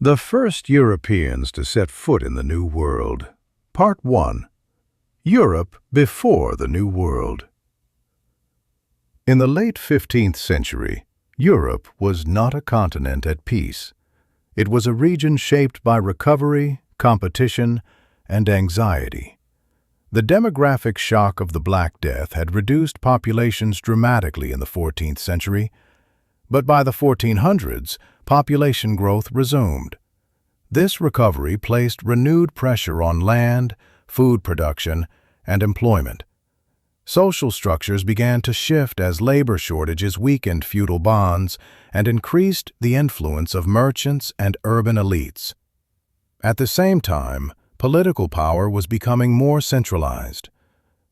The first Europeans to set foot in the New World. Part 1. Europe before the New World. In the late 15th century, Europe was not a continent at peace. It was a region shaped by recovery, competition, and anxiety. The demographic shock of the Black Death had reduced populations dramatically in the 14th century, but by the 1400s, population growth resumed. This recovery placed renewed pressure on land, food production, and employment. Social structures began to shift as labor shortages weakened feudal bonds and increased the influence of merchants and urban elites. At the same time, political power was becoming more centralized.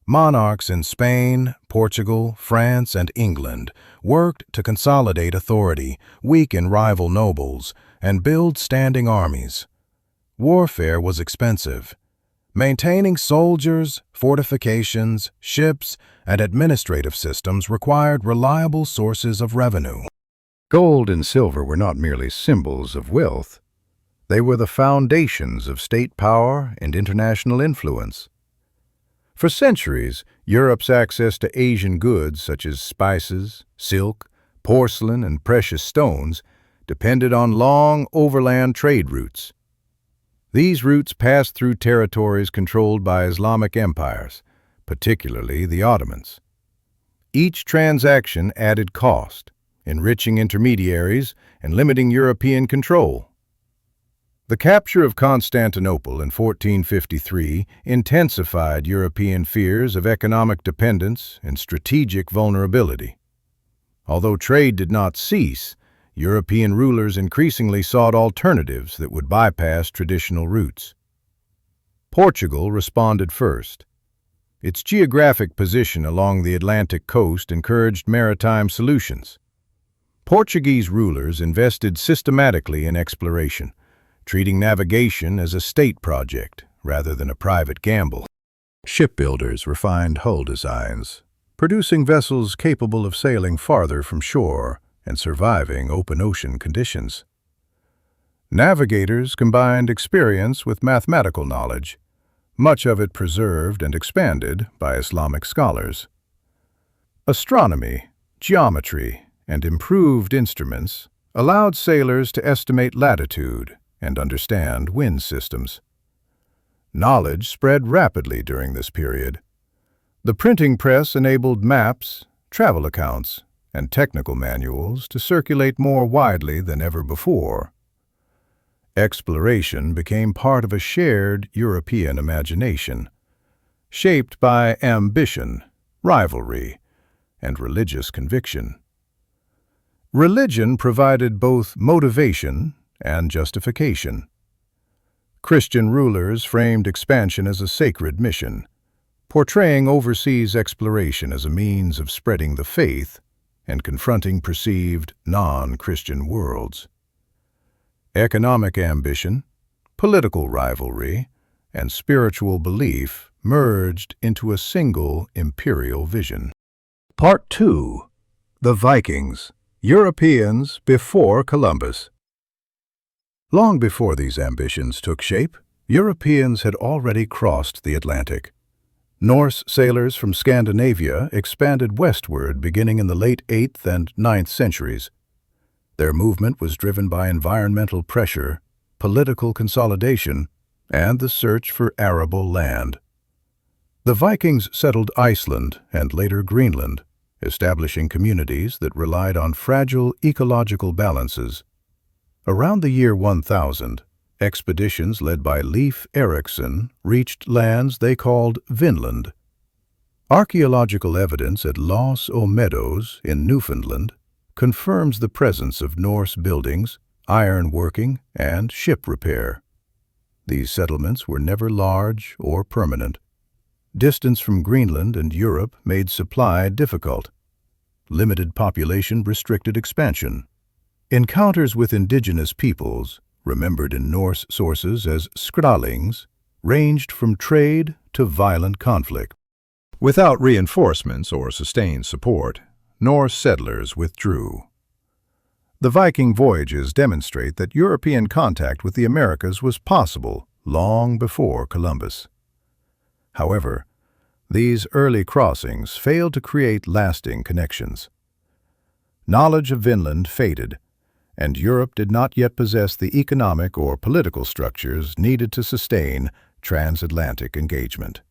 Monarchs in Spain, Portugal, France, and England worked to consolidate authority, weaken rival nobles, and build standing armies. Warfare was expensive. Maintaining soldiers, fortifications, ships, and administrative systems required reliable sources of revenue. Gold and silver were not merely symbols of wealth. They were the foundations of state power and international influence. For centuries, Europe's access to Asian goods such as spices, silk, porcelain, and precious stones depended on long overland trade routes. These routes passed through territories controlled by Islamic empires, particularly the Ottomans. Each transaction added cost, enriching intermediaries and limiting European control. The capture of Constantinople in 1453 intensified European fears of economic dependence and strategic vulnerability. Although trade did not cease, European rulers increasingly sought alternatives that would bypass traditional routes. Portugal responded first. Its geographic position along the Atlantic coast encouraged maritime solutions. Portuguese rulers invested systematically in exploration, treating navigation as a state project rather than a private gamble. Shipbuilders refined hull designs, producing vessels capable of sailing farther from shore and surviving open ocean conditions. Navigators combined experience with mathematical knowledge, much of it preserved and expanded by Islamic scholars. Astronomy, geometry, and improved instruments allowed sailors to estimate latitude and understand wind systems. Knowledge spread rapidly during this period. The printing press enabled maps, travel accounts, and technical manuals to circulate more widely than ever before. Exploration became part of a shared European imagination, shaped by ambition, rivalry, and religious conviction. Religion provided both motivation and justification. Christian rulers framed expansion as a sacred mission, portraying overseas exploration as a means of spreading the faith and confronting perceived non-Christian worlds. Economic ambition, political rivalry, and spiritual belief merged into a single imperial vision. Part 2. The Vikings, Europeans before Columbus. Long before these ambitions took shape, Europeans had already crossed the Atlantic. Norse sailors from Scandinavia expanded westward beginning in the late 8th and 9th centuries. Their movement was driven by environmental pressure, political consolidation, and the search for arable land. The Vikings settled Iceland and later Greenland, establishing communities that relied on fragile ecological balances. Around the year 1000, expeditions led by Leif Erikson reached lands they called Vinland. Archaeological evidence at Los Meadows in Newfoundland confirms the presence of Norse buildings, iron working, and ship repair. These settlements were never large or permanent. Distance from Greenland and Europe made supply difficult. Limited population restricted expansion. Encounters with indigenous peoples, remembered in Norse sources as skrallings, ranged from trade to violent conflict. Without reinforcements or sustained support, Norse settlers withdrew. The Viking voyages demonstrate that European contact with the Americas was possible long before Columbus. However, these early crossings failed to create lasting connections. Knowledge of Vinland faded, and Europe did not yet possess the economic or political structures needed to sustain transatlantic engagement.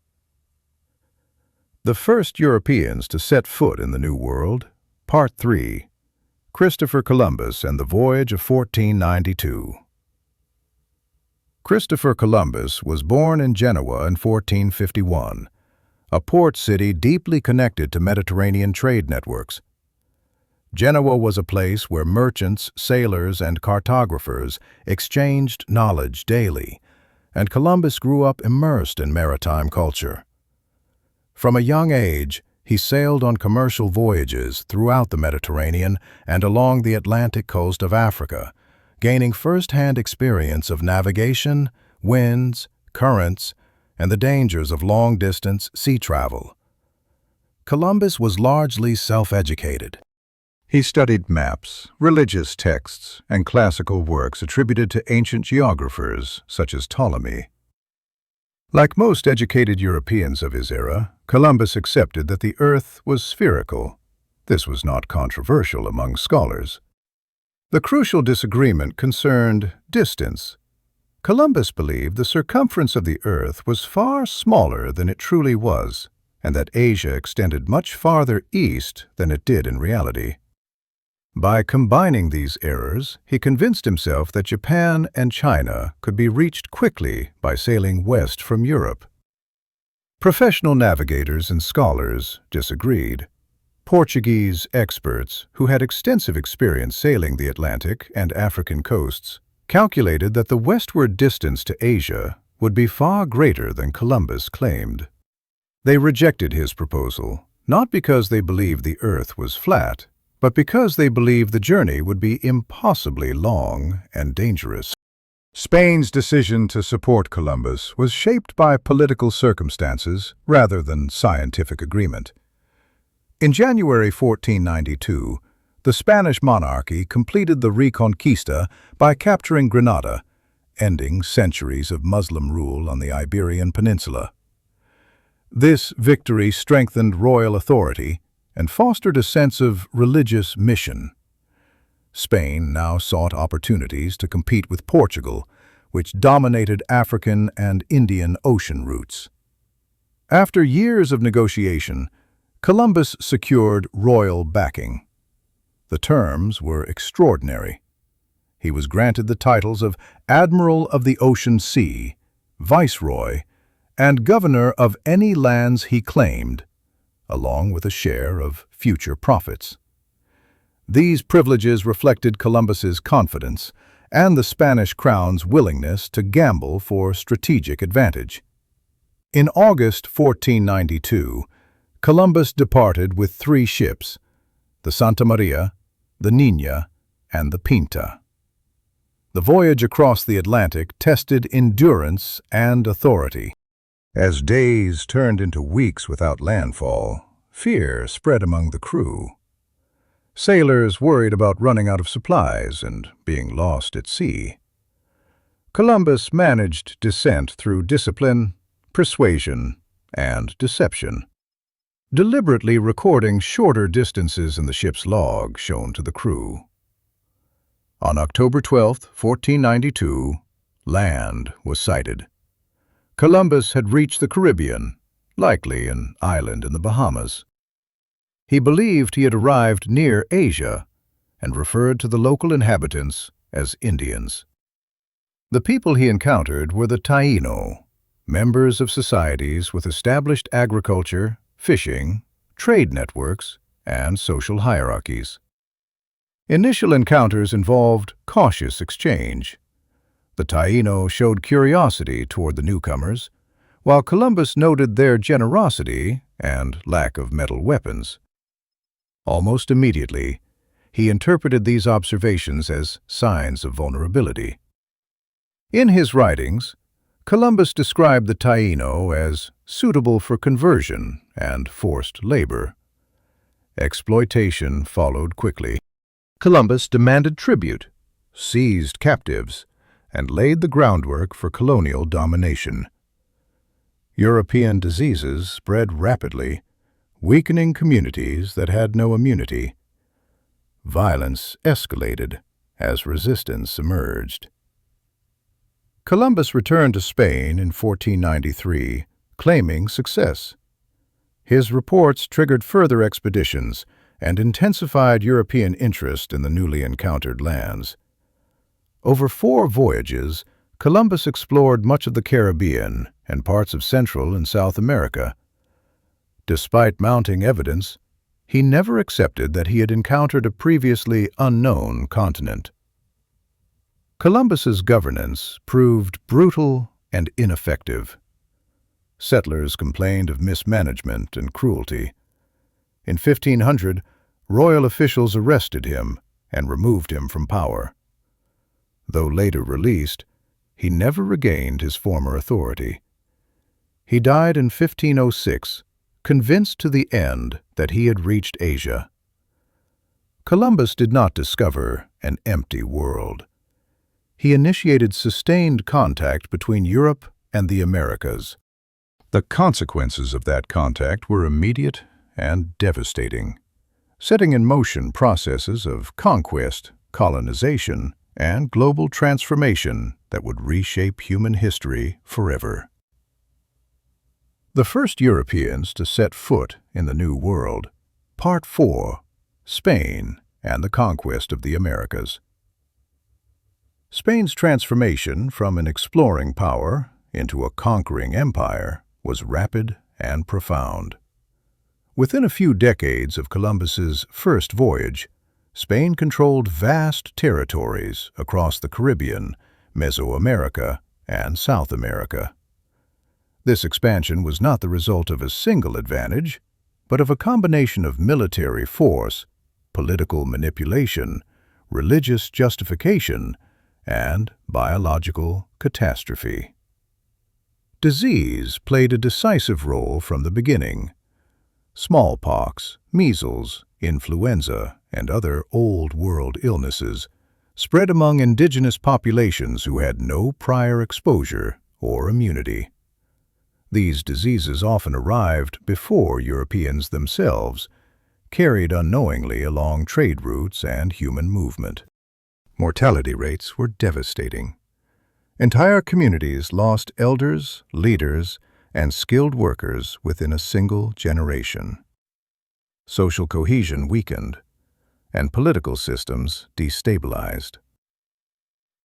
The first Europeans to set foot in the New World, Part 3, Christopher Columbus and the Voyage of 1492. Christopher Columbus was born in Genoa in 1451, a port city deeply connected to Mediterranean trade networks. Genoa was a place where merchants, sailors, and cartographers exchanged knowledge daily, and Columbus grew up immersed in maritime culture. From a young age, he sailed on commercial voyages throughout the Mediterranean and along the Atlantic coast of Africa, gaining first-hand experience of navigation, winds, currents, and the dangers of long-distance sea travel. Columbus was largely self-educated. He studied maps, religious texts, and classical works attributed to ancient geographers such as Ptolemy. Like most educated Europeans of his era, Columbus accepted that the Earth was spherical. This was not controversial among scholars. The crucial disagreement concerned distance. Columbus believed the circumference of the Earth was far smaller than it truly was, and that Asia extended much farther east than it did in reality. By combining these errors, he convinced himself that Japan and China could be reached quickly by sailing west from Europe. Professional navigators and scholars disagreed. Portuguese experts, who had extensive experience sailing the Atlantic and African coasts, calculated that the westward distance to Asia would be far greater than Columbus claimed. They rejected his proposal, not because they believed the Earth was flat, but because they believed the journey would be impossibly long and dangerous. Spain's decision to support Columbus was shaped by political circumstances rather than scientific agreement. In January 1492, the Spanish monarchy completed the Reconquista by capturing Granada, ending centuries of Muslim rule on the Iberian Peninsula. This victory strengthened royal authority and fostered a sense of religious mission. Spain now sought opportunities to compete with Portugal, which dominated African and Indian Ocean routes. After years of negotiation, Columbus secured royal backing. The terms were extraordinary. He was granted the titles of Admiral of the Ocean Sea, Viceroy, and Governor of any lands he claimed, along with a share of future profits. These privileges reflected Columbus's confidence and the Spanish crown's willingness to gamble for strategic advantage. In August 1492, Columbus departed with 3 ships, the Santa Maria, the Niña, and the Pinta. The voyage across the Atlantic tested endurance and authority. As days turned into weeks without landfall, fear spread among the crew. Sailors worried about running out of supplies and being lost at sea. Columbus managed descent through discipline, persuasion, and deception, deliberately recording shorter distances in the ship's log shown to the crew. On October 12, 1492, land was sighted. Columbus had reached the Caribbean, likely an island in the Bahamas. He believed he had arrived near Asia and referred to the local inhabitants as Indians. The people he encountered were the Taino, members of societies with established agriculture, fishing, trade networks, and social hierarchies. Initial encounters involved cautious exchange. The Taino showed curiosity toward the newcomers, while Columbus noted their generosity and lack of metal weapons. Almost immediately, he interpreted these observations as signs of vulnerability. In his writings, Columbus described the Taino as suitable for conversion and forced labor. Exploitation followed quickly. Columbus demanded tribute, seized captives, and laid the groundwork for colonial domination. European diseases spread rapidly, weakening communities that had no immunity. Violence escalated as resistance emerged. Columbus returned to Spain in 1493, claiming success. His reports triggered further expeditions and intensified European interest in the newly encountered lands. Over 4 voyages, Columbus explored much of the Caribbean and parts of Central and South America. Despite mounting evidence, he never accepted that he had encountered a previously unknown continent. Columbus's governance proved brutal and ineffective. Settlers complained of mismanagement and cruelty. In 1500, royal officials arrested him and removed him from power. Though later released, he never regained his former authority. He died in 1506, convinced to the end that he had reached Asia. Columbus did not discover an empty world. He initiated sustained contact between Europe and the Americas. The consequences of that contact were immediate and devastating, setting in motion processes of conquest, colonization, and global transformation that would reshape human history forever. The first Europeans to set foot in the New World. Part 4. Spain and the Conquest of the Americas. Spain's transformation from an exploring power into a conquering empire was rapid and profound. Within a few decades of Columbus's first voyage, Spain controlled vast territories across the Caribbean, Mesoamerica, and South America. This expansion was not the result of a single advantage, but of a combination of military force, political manipulation, religious justification, and biological catastrophe. Disease played a decisive role from the beginning. Smallpox, measles, influenza, and other old-world illnesses spread among indigenous populations who had no prior exposure or immunity. These diseases often arrived before Europeans themselves, carried unknowingly along trade routes and human movement. Mortality rates were devastating. Entire communities lost elders, leaders, and skilled workers within a single generation. Social cohesion weakened, and political systems destabilized.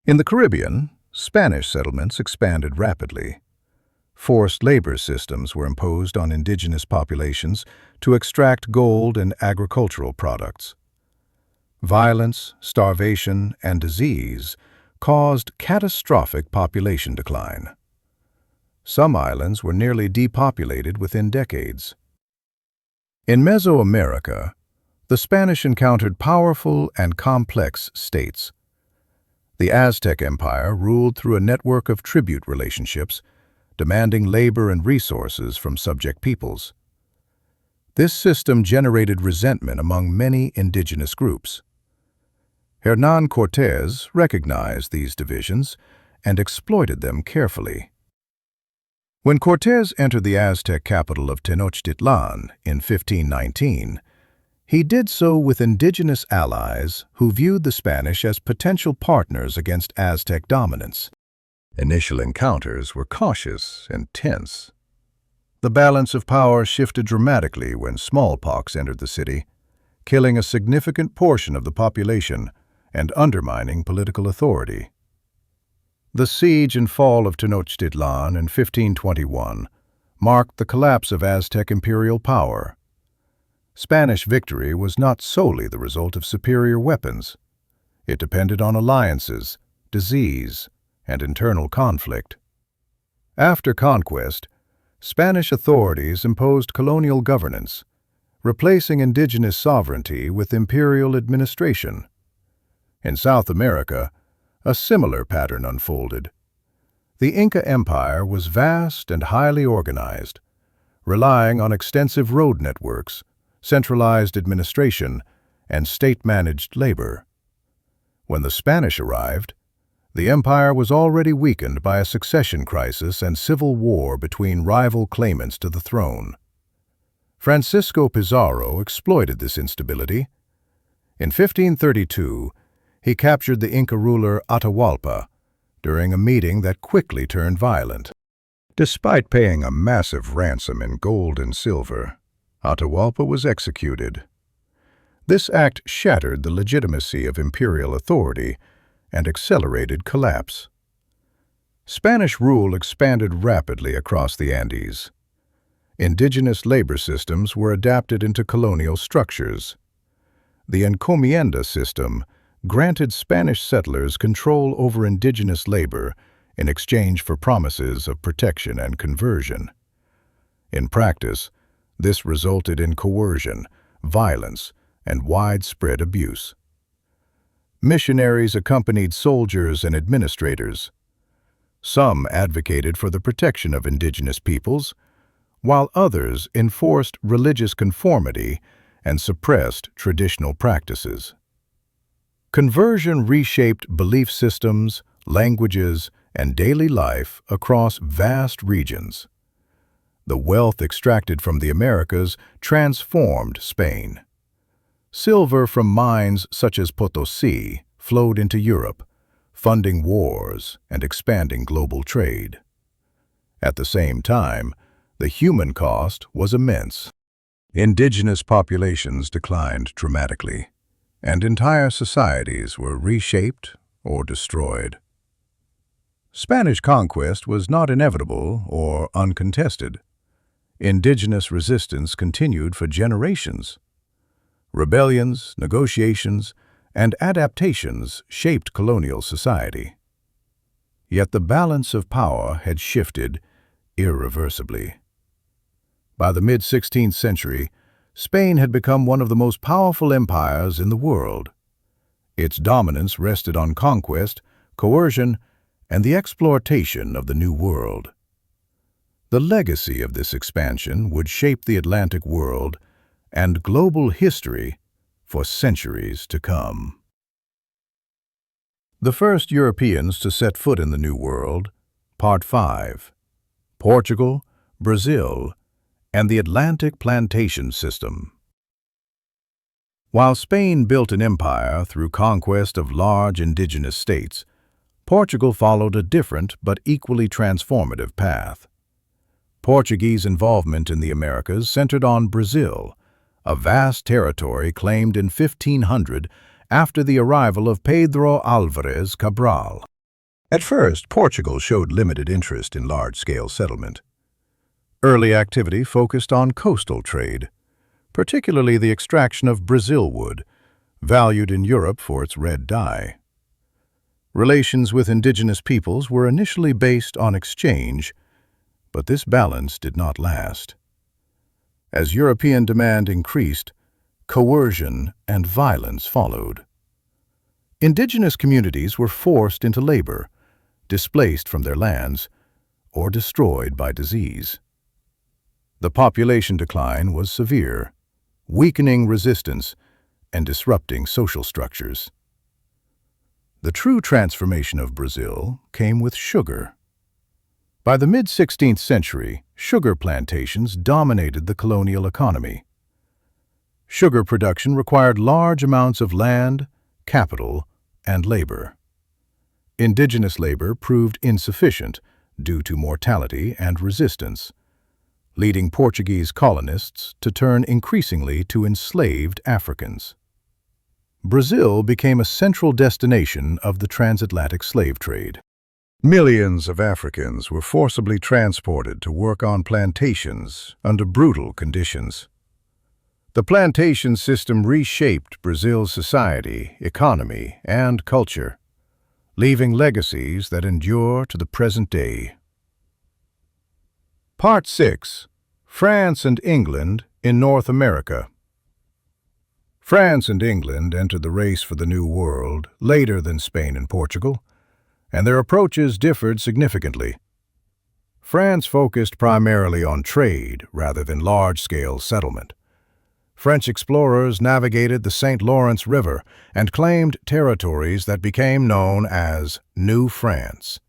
In the Caribbean, Spanish settlements expanded rapidly. Forced labor systems were imposed on indigenous populations to extract gold and agricultural products. Violence, starvation, and disease caused catastrophic population decline. Some islands were nearly depopulated within decades. In Mesoamerica, the Spanish encountered powerful and complex states. The Aztec Empire ruled through a network of tribute relationships, demanding labor and resources from subject peoples. This system generated resentment among many indigenous groups. Hernán Cortés recognized these divisions and exploited them carefully. When Cortés entered the Aztec capital of Tenochtitlan in 1519, he did so with indigenous allies who viewed the Spanish as potential partners against Aztec dominance. Initial encounters were cautious and tense. The balance of power shifted dramatically when smallpox entered the city, killing a significant portion of the population and undermining political authority. The siege and fall of Tenochtitlan in 1521 marked the collapse of Aztec imperial power. Spanish victory was not solely the result of superior weapons. It depended on alliances, disease, and internal conflict. After conquest, Spanish authorities imposed colonial governance, replacing indigenous sovereignty with imperial administration. In South America, a similar pattern unfolded. The Inca Empire was vast and highly organized, relying on extensive road networks, centralized administration, and state-managed labor. When the Spanish arrived, the empire was already weakened by a succession crisis and civil war between rival claimants to the throne. Francisco Pizarro exploited this instability. In 1532, he captured the Inca ruler Atahualpa during a meeting that quickly turned violent. Despite paying a massive ransom in gold and silver, Atahualpa was executed. This act shattered the legitimacy of imperial authority and accelerated collapse. Spanish rule expanded rapidly across the Andes. Indigenous labor systems were adapted into colonial structures. The encomienda system granted Spanish settlers control over indigenous labor in exchange for promises of protection and conversion. In practice, this resulted in coercion, violence, and widespread abuse. Missionaries accompanied soldiers and administrators. Some advocated for the protection of indigenous peoples, while others enforced religious conformity and suppressed traditional practices. Conversion reshaped belief systems, languages, and daily life across vast regions. The wealth extracted from the Americas transformed Spain. Silver from mines such as Potosí flowed into Europe, funding wars and expanding global trade. At the same time, the human cost was immense. Indigenous populations declined dramatically, and entire societies were reshaped or destroyed. Spanish conquest was not inevitable or uncontested. Indigenous resistance continued for generations. Rebellions, negotiations, and adaptations shaped colonial society. Yet the balance of power had shifted irreversibly. By the mid-16th century, Spain had become one of the most powerful empires in the world. Its dominance rested on conquest, coercion, and the exploitation of the New World. The legacy of this expansion would shape the Atlantic world and global history for centuries to come. The first Europeans to set foot in the New World, Part 5. Portugal, Brazil, and the Atlantic plantation system. While Spain built an empire through conquest of large indigenous states, Portugal followed a different but equally transformative path. Portuguese involvement in the Americas centered on Brazil, a vast territory claimed in 1500 after the arrival of Pedro Álvares Cabral. At first, Portugal showed limited interest in large-scale settlement. Early activity focused on coastal trade, particularly the extraction of Brazil wood, valued in Europe for its red dye. Relations with indigenous peoples were initially based on exchange, but this balance did not last. As European demand increased, coercion and violence followed. Indigenous communities were forced into labor, displaced from their lands, or destroyed by disease. The population decline was severe, weakening resistance and disrupting social structures. The true transformation of Brazil came with sugar. By the mid-16th century, sugar plantations dominated the colonial economy. Sugar production required large amounts of land, capital, and labor. Indigenous labor proved insufficient due to mortality and resistance, leading Portuguese colonists to turn increasingly to enslaved Africans. Brazil became a central destination of the transatlantic slave trade. Millions of Africans were forcibly transported to work on plantations under brutal conditions. The plantation system reshaped Brazil's society, economy, and culture, leaving legacies that endure to the present day. Part 6. France and England in North America. France and England entered the race for the New World later than Spain and Portugal, and their approaches differed significantly. France focused primarily on trade rather than large-scale settlement. French explorers navigated the St. Lawrence River and claimed territories that became known as New France.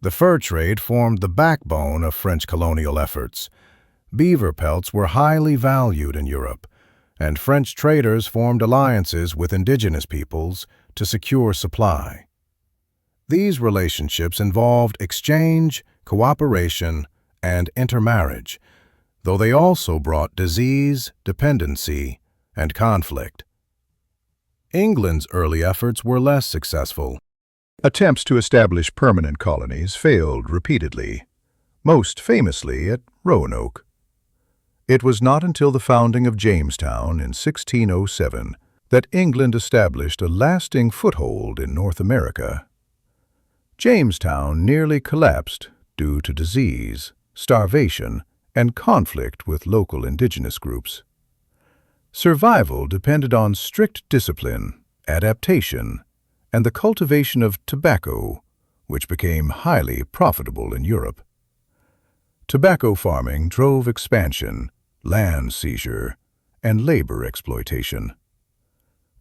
The fur trade formed the backbone of French colonial efforts. Beaver pelts were highly valued in Europe, and French traders formed alliances with indigenous peoples to secure supply. These relationships involved exchange, cooperation, and intermarriage, though they also brought disease, dependency, and conflict. England's early efforts were less successful. Attempts to establish permanent colonies failed repeatedly, most famously at Roanoke. It was not until the founding of Jamestown in 1607 that England established a lasting foothold in North America. Jamestown nearly collapsed due to disease, starvation, and conflict with local indigenous groups. Survival depended on strict discipline, adaptation, and the cultivation of tobacco, which became highly profitable in Europe. Tobacco farming drove expansion, land seizure, and labor exploitation.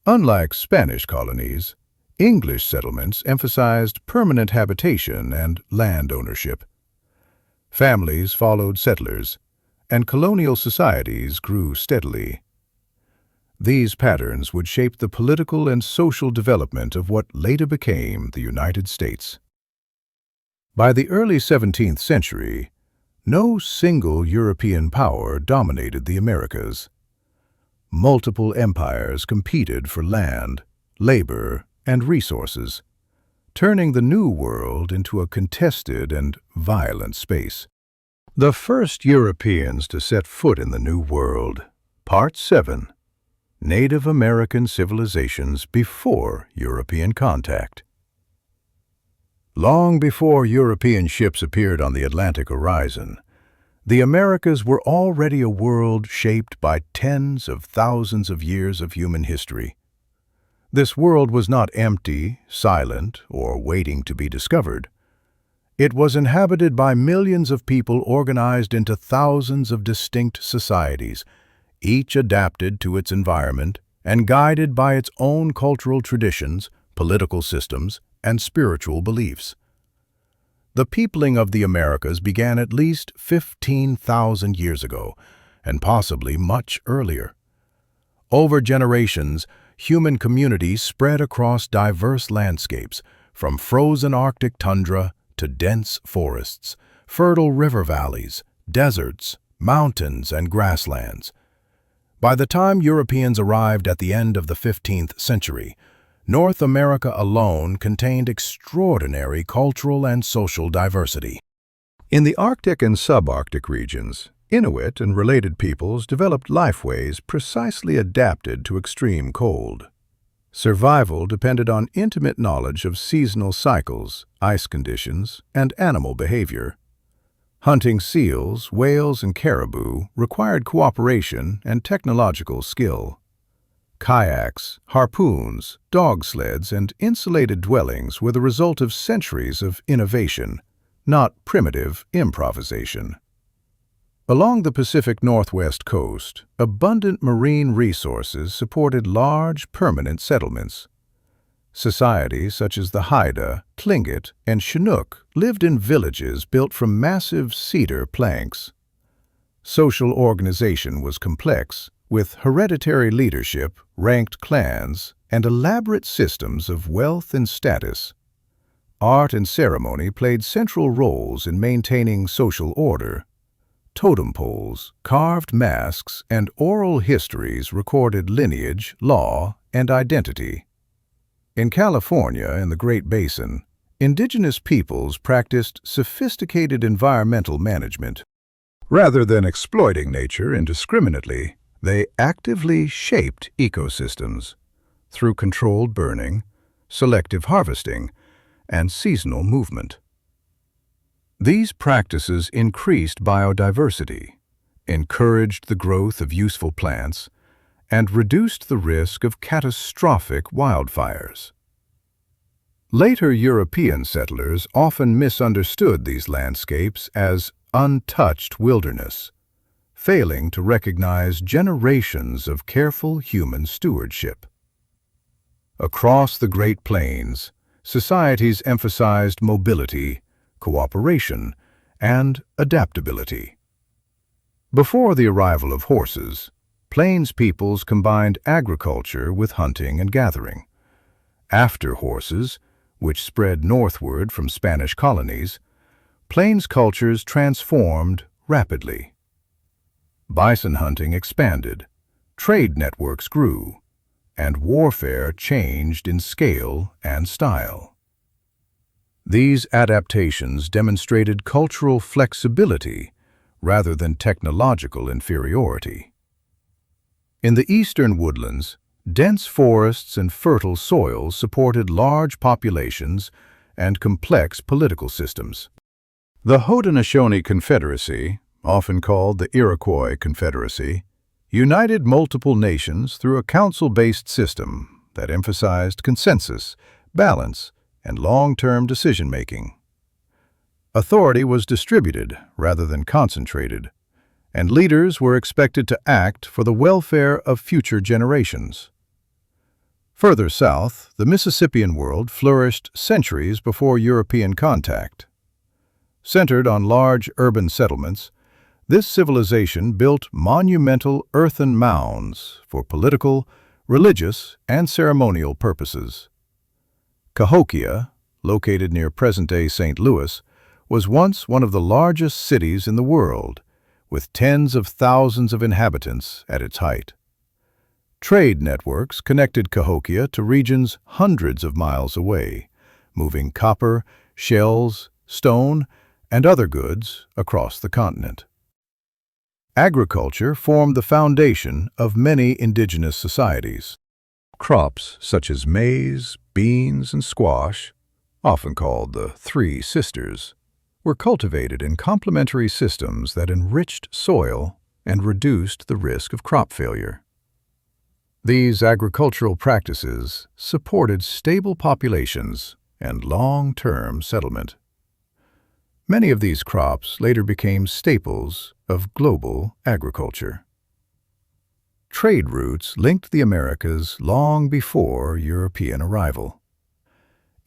Unlike Spanish colonies, English settlements emphasized permanent habitation and land ownership. Families followed settlers, and colonial societies grew steadily. These patterns would shape the political and social development of what later became the United States. By the early 17th century, no single European power dominated the Americas. Multiple empires competed for land, labor, and resources, turning the New World into a contested and violent space. The first Europeans to set foot in the New World. Part 7. Native American Civilizations Before European Contact. Long before European ships appeared on the Atlantic horizon, the Americas were already a world shaped by tens of thousands of years of human history. This world was not empty, silent, or waiting to be discovered. It was inhabited by millions of people organized into thousands of distinct societies, each adapted to its environment and guided by its own cultural traditions, political systems, and spiritual beliefs. The peopling of the Americas began at least 15,000 years ago, and possibly much earlier. Over generations, human communities spread across diverse landscapes, from frozen Arctic tundra to dense forests, fertile river valleys, deserts, mountains, and grasslands. By the time Europeans arrived at the end of the 15th century, North America alone contained extraordinary cultural and social diversity. In the Arctic and subarctic regions, Inuit and related peoples developed lifeways precisely adapted to extreme cold. Survival depended on intimate knowledge of seasonal cycles, ice conditions, and animal behavior. Hunting seals, whales, and caribou required cooperation and technological skill. Kayaks, harpoons, dog sleds, and insulated dwellings were the result of centuries of innovation, not primitive improvisation. Along the Pacific Northwest coast, abundant marine resources supported large, permanent settlements. Societies such as the Haida, Tlingit, and Chinook lived in villages built from massive cedar planks. Social organization was complex, with hereditary leadership, ranked clans, and elaborate systems of wealth and status. Art and ceremony played central roles in maintaining social order. Totem poles, carved masks, and oral histories recorded lineage, law, and identity. In California and the Great Basin, indigenous peoples practiced sophisticated environmental management. Rather than exploiting nature indiscriminately, they actively shaped ecosystems through controlled burning, selective harvesting, and seasonal movement. These practices increased biodiversity, encouraged the growth of useful plants, and reduced the risk of catastrophic wildfires. Later European settlers often misunderstood these landscapes as untouched wilderness, failing to recognize generations of careful human stewardship. Across the Great Plains, societies emphasized mobility, cooperation, and adaptability. Before the arrival of horses, Plains peoples combined agriculture with hunting and gathering. After horses, which spread northward from Spanish colonies, Plains cultures transformed rapidly. Bison hunting expanded, trade networks grew, and warfare changed in scale and style. These adaptations demonstrated cultural flexibility rather than technological inferiority. In the eastern woodlands, dense forests and fertile soils supported large populations and complex political systems. The Haudenosaunee Confederacy, often called the Iroquois Confederacy, united multiple nations through a council-based system that emphasized consensus, balance, and long-term decision-making. Authority was distributed rather than concentrated, and leaders were expected to act for the welfare of future generations. Further south, the Mississippian world flourished centuries before European contact. Centered on large urban settlements, this civilization built monumental earthen mounds for political, religious, and ceremonial purposes. Cahokia, located near present-day St. Louis, was once one of the largest cities in the world, with tens of thousands of inhabitants at its height. Trade networks connected Cahokia to regions hundreds of miles away, moving copper, shells, stone, and other goods across the continent. Agriculture formed the foundation of many indigenous societies. Crops such as maize, beans, and squash, often called the Three Sisters, were cultivated in complementary systems that enriched soil and reduced the risk of crop failure. These agricultural practices supported stable populations and long-term settlement. Many of these crops later became staples of global agriculture. Trade routes linked the Americas long before European arrival.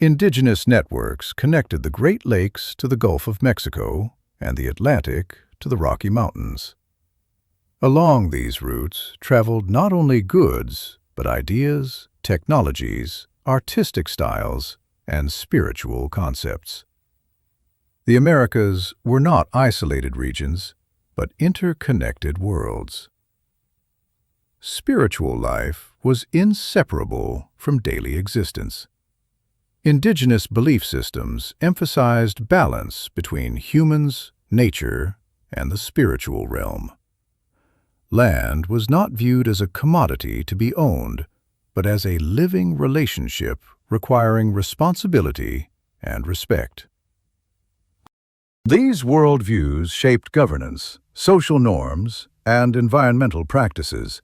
Indigenous networks connected the Great Lakes to the Gulf of Mexico and the Atlantic to the Rocky Mountains. Along these routes traveled not only goods, but ideas, technologies, artistic styles, and spiritual concepts. The Americas were not isolated regions, but interconnected worlds. Spiritual life was inseparable from daily existence. Indigenous belief systems emphasized balance between humans, nature, and the spiritual realm. Land was not viewed as a commodity to be owned, but as a living relationship requiring responsibility and respect. These worldviews shaped governance, social norms, and environmental practices.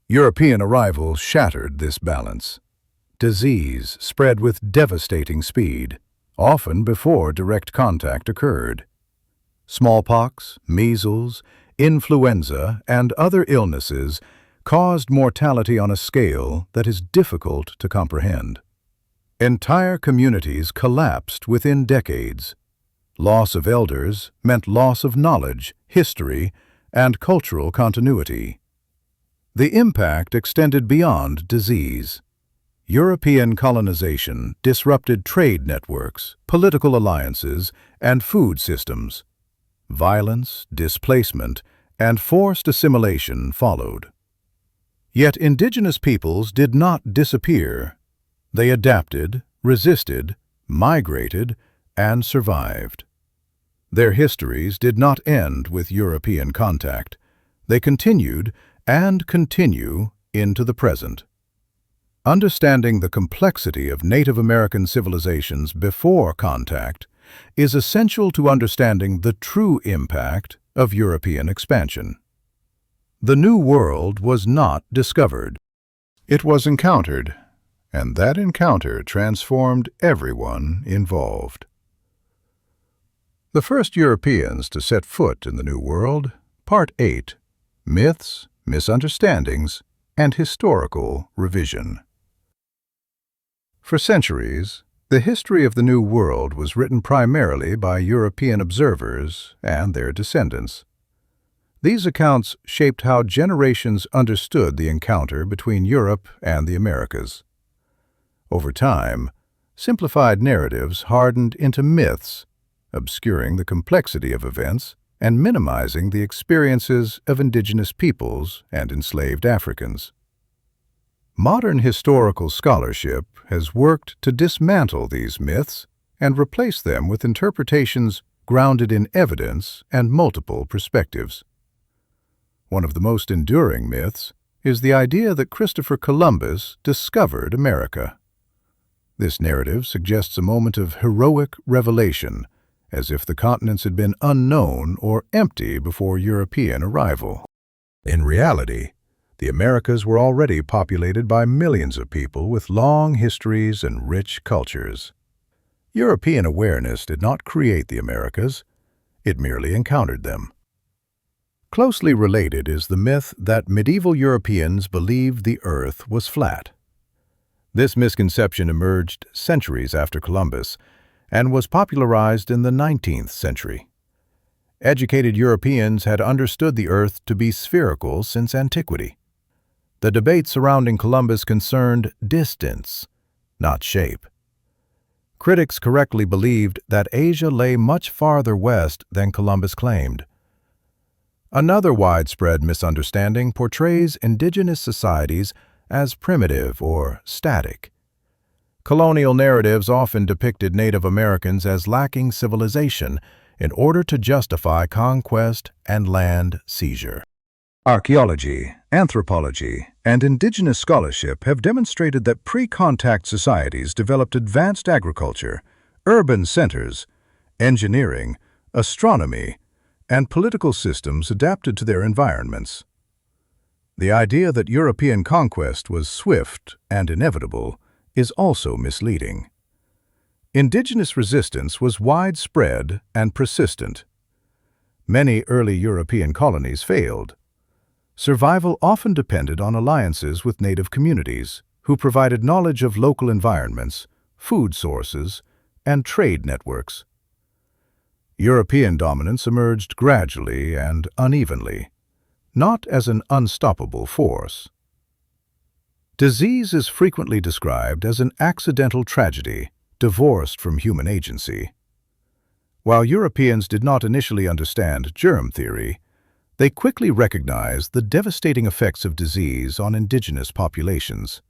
European arrival shattered this balance. Disease spread with devastating speed, often before direct contact occurred. Smallpox, measles, influenza, and other illnesses caused mortality on a scale that is difficult to comprehend. Entire communities collapsed within decades. Loss of elders meant loss of knowledge, history, and cultural continuity. The impact extended beyond disease. European colonization disrupted trade networks, political alliances, and food systems. Violence, displacement, and forced assimilation followed. Yet indigenous peoples did not disappear. They adapted, resisted, migrated, and survived. Their histories did not end with European contact. They continued and continue into the present. Understanding the complexity of Native American civilizations before contact is essential to understanding the true impact of European expansion. The New World was not discovered. It was encountered, and that encounter transformed everyone involved. The first Europeans to set foot in the New World Part 8. Myths, Misunderstandings, and Historical Revision. For centuries, the history of the New World was written primarily by European observers and their descendants. These accounts shaped how generations understood the encounter between Europe and the Americas. Over time, simplified narratives hardened into myths, obscuring the complexity of events and minimizing the experiences of indigenous peoples and enslaved Africans. Modern historical scholarship has worked to dismantle these myths and replace them with interpretations grounded in evidence and multiple perspectives. One of the most enduring myths is the idea that Christopher Columbus discovered America. This narrative suggests a moment of heroic revelation, as if the continents had been unknown or empty before European arrival. In reality, the Americas were already populated by millions of people with long histories and rich cultures. European awareness did not create the Americas, it merely encountered them. Closely related is the myth that medieval Europeans believed the Earth was flat. This misconception emerged centuries after Columbus and was popularized in the 19th century. Educated Europeans had understood the Earth to be spherical since antiquity. The debate surrounding Columbus concerned distance, not shape. Critics correctly believed that Asia lay much farther west than Columbus claimed. Another widespread misunderstanding portrays indigenous societies as primitive or static. Colonial narratives often depicted Native Americans as lacking civilization in order to justify conquest and land seizure. Archaeology, anthropology, and indigenous scholarship have demonstrated that pre-contact societies developed advanced agriculture, urban centers, engineering, astronomy, and political systems adapted to their environments. The idea that European conquest was swift and inevitable is also misleading. Indigenous resistance was widespread and persistent. Many early European colonies failed. Survival often depended on alliances with native communities, who provided knowledge of local environments, food sources, and trade networks. European dominance emerged gradually and unevenly, not as an unstoppable force. Disease is frequently described as an accidental tragedy divorced from human agency. While Europeans did not initially understand germ theory, they quickly recognized the devastating effects of disease on indigenous populations.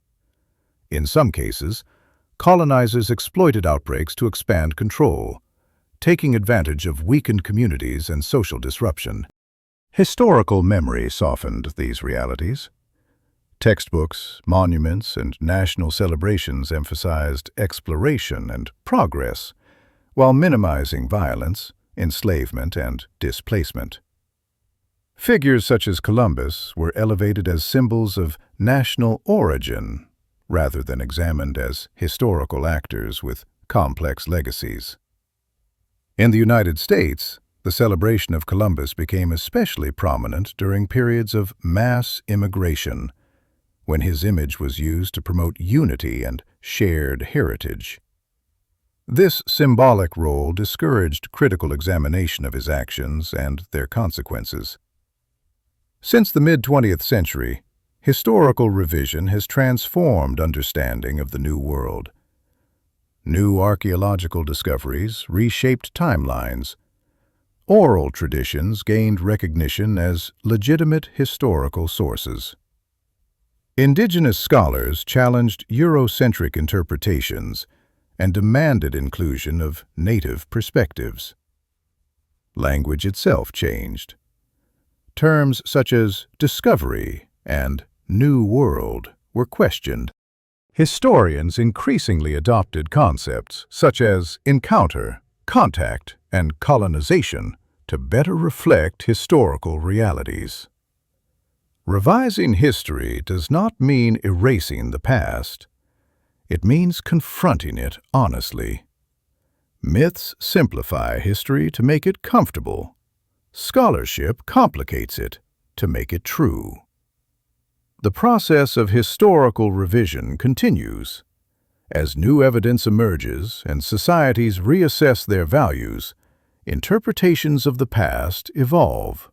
In some cases, colonizers exploited outbreaks to expand control, taking advantage of weakened communities and social disruption. Historical memory softened these realities. Textbooks, monuments, and national celebrations emphasized exploration and progress, while minimizing violence, enslavement, and displacement. Figures such as Columbus were elevated as symbols of national origin, rather than examined as historical actors with complex legacies. In the United States, the celebration of Columbus became especially prominent during periods of mass immigration, when his image was used to promote unity and shared heritage. This symbolic role discouraged critical examination of his actions and their consequences. Since the mid-20th century, historical revision has transformed understanding of the New World. New archaeological discoveries reshaped timelines. Oral traditions gained recognition as legitimate historical sources. Indigenous scholars challenged Eurocentric interpretations and demanded inclusion of native perspectives. Language itself changed. Terms such as discovery and New World were questioned. Historians increasingly adopted concepts such as encounter, contact, and colonization to better reflect historical realities. Revising history does not mean erasing the past. It means confronting it honestly. Myths simplify history to make it comfortable. Scholarship complicates it to make it true. The process of historical revision continues. As new evidence emerges and societies reassess their values, interpretations of the past evolve.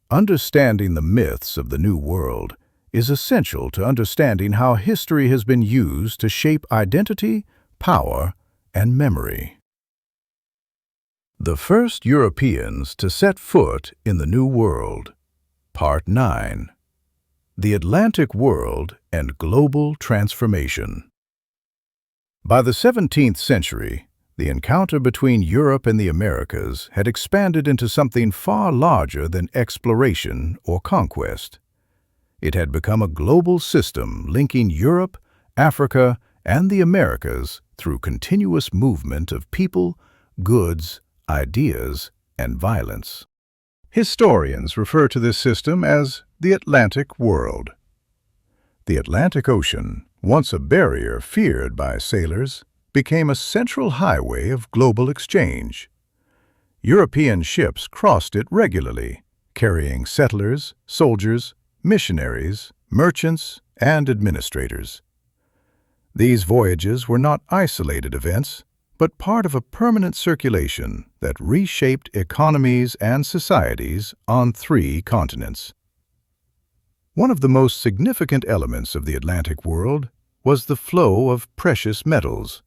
Understanding the myths of the New World is essential to understanding how history has been used to shape identity, power, and memory. The first Europeans to set foot in the New World. Part 9. The Atlantic World and Global Transformation. By the 17th century, the encounter between Europe and the Americas had expanded into something far larger than exploration or conquest. It had become a global system linking Europe, Africa, and the Americas through continuous movement of people, goods, ideas, and violence. Historians refer to this system as the Atlantic World. The Atlantic Ocean, once a barrier feared by sailors, became a central highway of global exchange. European ships crossed it regularly, carrying settlers, soldiers, missionaries, merchants, and administrators. These voyages were not isolated events, but part of a permanent circulation that reshaped economies and societies on 3 continents. One of the most significant elements of the Atlantic world was the flow of precious metals.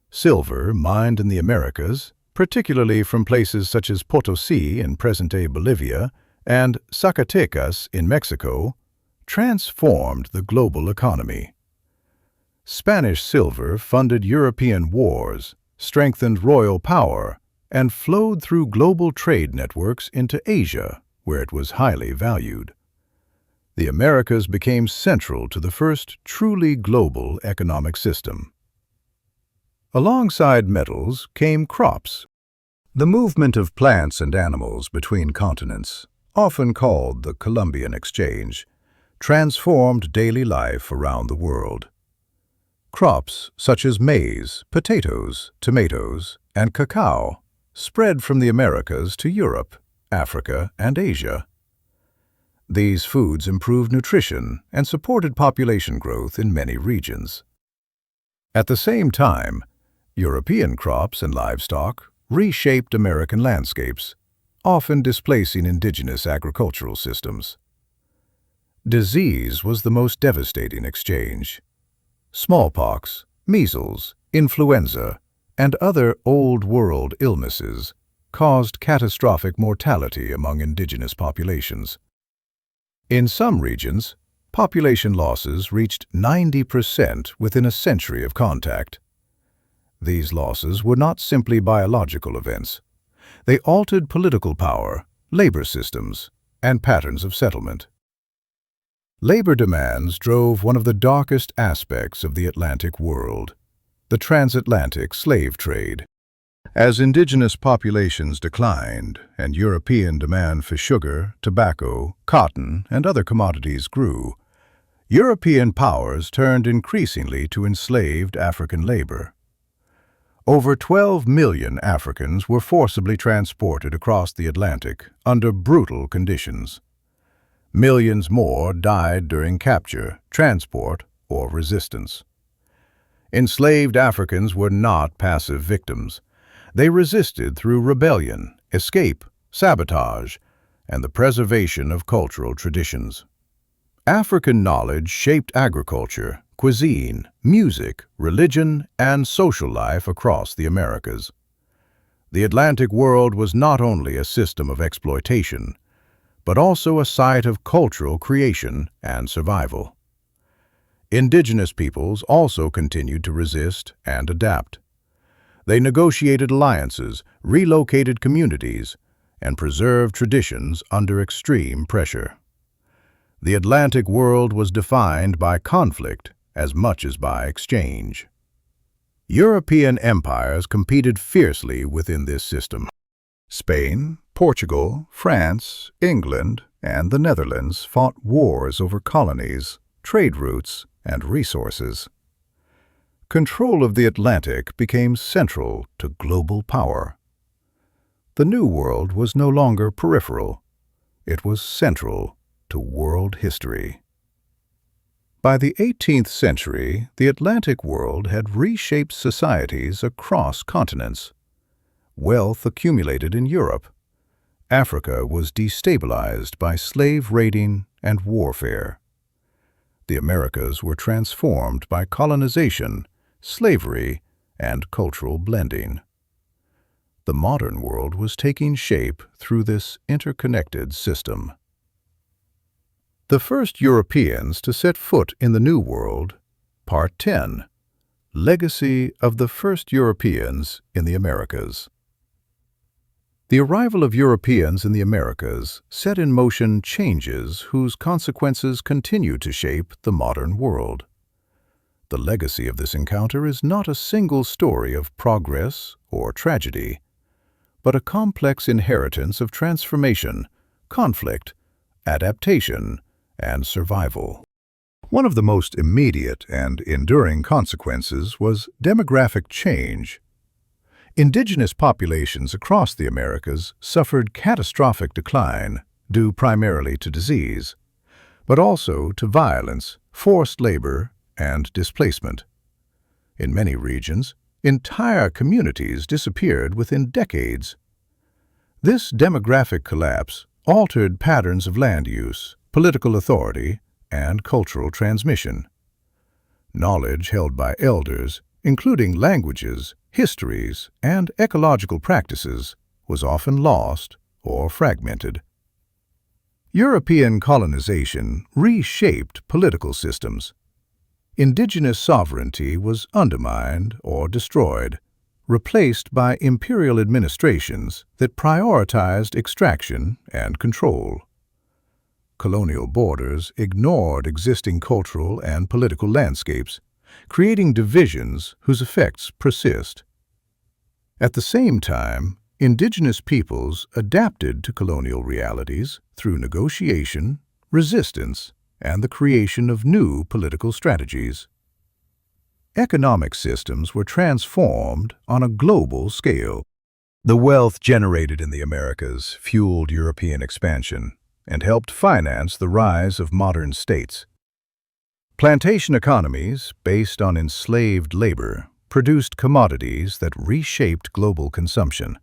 Silver, mined in the Americas, particularly from places such as Potosí in present-day Bolivia and Zacatecas in Mexico, transformed the global economy. Spanish silver funded European wars, strengthened royal power, and flowed through global trade networks into Asia, where it was highly valued. The Americas became central to the first truly global economic system. Alongside metals came crops. The movement of plants and animals between continents, often called the Columbian Exchange, transformed daily life around the world. Crops such as maize, potatoes, tomatoes, and cacao spread from the Americas to Europe, Africa, and Asia. These foods improved nutrition and supported population growth in many regions. At the same time, European crops and livestock reshaped American landscapes, often displacing indigenous agricultural systems. Disease was the most devastating exchange. Smallpox, measles, influenza, and other Old World illnesses caused catastrophic mortality among indigenous populations. In some regions, population losses reached 90% within a century of contact. These losses were not simply biological events. They altered political power, labor systems, and patterns of settlement. Labor demands drove one of the darkest aspects of the Atlantic world, the transatlantic slave trade. As indigenous populations declined and European demand for sugar, tobacco, cotton, and other commodities grew, European powers turned increasingly to enslaved African labor. Over 12 million Africans were forcibly transported across the Atlantic under brutal conditions. Millions more died during capture, transport, or resistance. Enslaved Africans were not passive victims. They resisted through rebellion, escape, sabotage, and the preservation of cultural traditions. African knowledge shaped agriculture, cuisine, music, religion, and social life across the Americas. The Atlantic world was not only a system of exploitation, but also a site of cultural creation and survival. Indigenous peoples also continued to resist and adapt. They negotiated alliances, relocated communities, and preserved traditions under extreme pressure. The Atlantic world was defined by conflict as much as by exchange. European empires competed fiercely within this system. Spain, Portugal, France, England, and the Netherlands fought wars over colonies, trade routes, and resources. Control of the Atlantic became central to global power. The New World was no longer peripheral. It was central to world history. By the 18th century, the Atlantic world had reshaped societies across continents. Wealth accumulated in Europe. Africa was destabilized by slave raiding and warfare. The Americas were transformed by colonization, slavery, and cultural blending. The modern world was taking shape through this interconnected system. The first Europeans to set foot in the New World, Part 10, Legacy of the First Europeans in the Americas. The arrival of Europeans in the Americas set in motion changes whose consequences continue to shape the modern world. The legacy of this encounter is not a single story of progress or tragedy, but a complex inheritance of transformation, conflict, adaptation, and survival. One of the most immediate and enduring consequences was demographic change. Indigenous populations across the Americas suffered catastrophic decline due primarily to disease, but also to violence, forced labor, and displacement. In many regions, entire communities disappeared within decades. This demographic collapse altered patterns of land use, political authority, and cultural transmission. Knowledge held by elders, including languages, histories, and ecological practices, was often lost or fragmented. European colonization reshaped political systems. Indigenous sovereignty was undermined or destroyed, replaced by imperial administrations that prioritized extraction and control. Colonial borders ignored existing cultural and political landscapes, creating divisions whose effects persist. At the same time, indigenous peoples adapted to colonial realities through negotiation, resistance, and the creation of new political strategies. Economic systems were transformed on a global scale. The wealth generated in the Americas fueled European expansion and helped finance the rise of modern states. Plantation economies, based on enslaved labor, produced commodities that reshaped global consumption.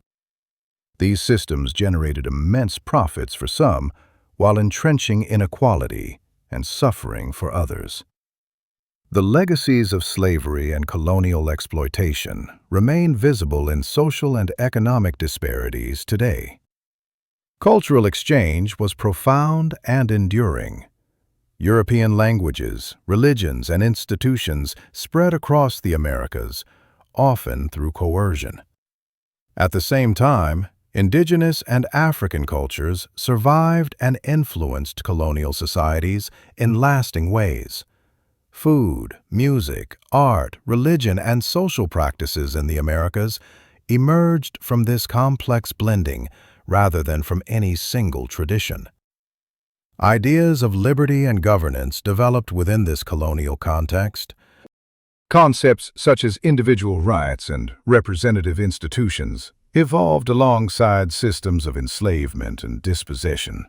These systems generated immense profits for some, while entrenching inequality and suffering for others. The legacies of slavery and colonial exploitation remain visible in social and economic disparities today. Cultural exchange was profound and enduring. European languages, religions, and institutions spread across the Americas, often through coercion. At the same time, indigenous and African cultures survived and influenced colonial societies in lasting ways. Food, music, art, religion, and social practices in the Americas emerged from this complex blending rather than from any single tradition. Ideas of liberty and governance developed within this colonial context. Concepts such as individual rights and representative institutions evolved alongside systems of enslavement and dispossession.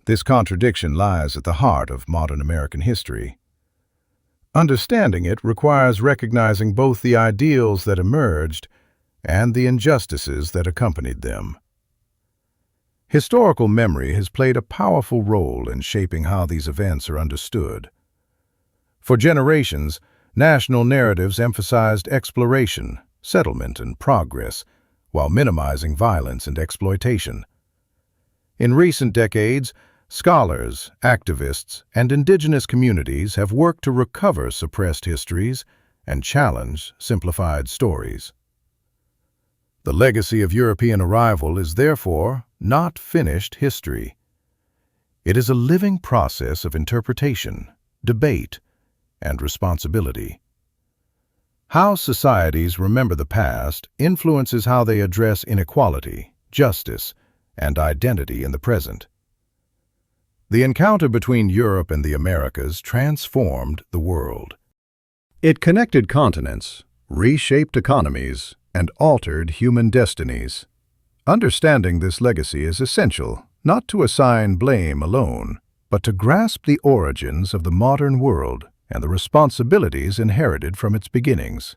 This contradiction lies at the heart of modern American history. Understanding it requires recognizing both the ideals that emerged and the injustices that accompanied them. Historical memory has played a powerful role in shaping how these events are understood. For generations, national narratives emphasized exploration, settlement, and progress, while minimizing violence and exploitation. In recent decades, scholars, activists, and indigenous communities have worked to recover suppressed histories and challenge simplified stories. The legacy of European arrival is therefore not finished history. It is a living process of interpretation, debate, and responsibility. How societies remember the past influences how they address inequality, justice, and identity in the present. The encounter between Europe and the Americas transformed the world. It connected continents, reshaped economies, and altered human destinies. Understanding this legacy is essential, not to assign blame alone, but to grasp the origins of the modern world and the responsibilities inherited from its beginnings.